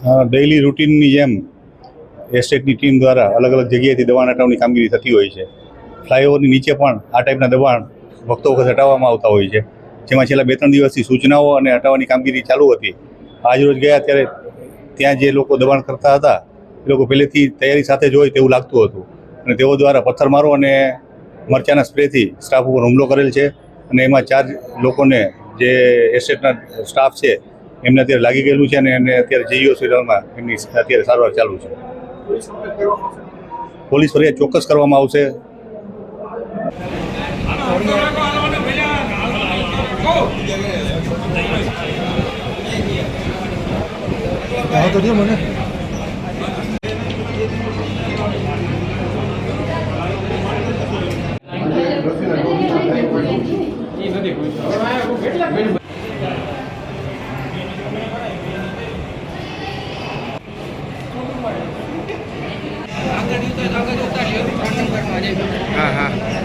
Daily રૂટીનની જેમ એસ્ટેટની team દ્વારા અલગ અલગ જગ્યાએથી દબાણ હટાવવાની કામગીરી થતી હોય છે. ફ્લાયઓવરની નીચે પણ આ ટાઈપના દબાણ વખતો વખત હટાવવામાં આવતા હોય છે, જેમાં છેલ્લા 2-3 દિવસથી સૂચનાઓ અને હટાવવાની કામગીરી ચાલુ હતી. આજરોજ ગયા ત્યારે ત્યાં જે લોકો દબાણ કરતા હતા એ લોકો પહેલેથી તૈયારી સાથે જ હોય તેવું લાગતું હતું અને તેઓ દ્વારા પથ્થરમારો અને મરચાના સ્પ્રેથી સ્ટાફ ઉપર હુમલો કરેલ છે અને એમાં 4 લોકોને જે એસ્ટેટના સ્ટાફ છે એમને અત્યારે લાગી ગયેલું છે અને એને અત્યારે જેઈ હોસ્પિટલમાં એમની અત્યારે સારવાર ચાલુ છે. પોલીસ ફરિયાદ ચોક્કસ કરવામાં આવશે. હા.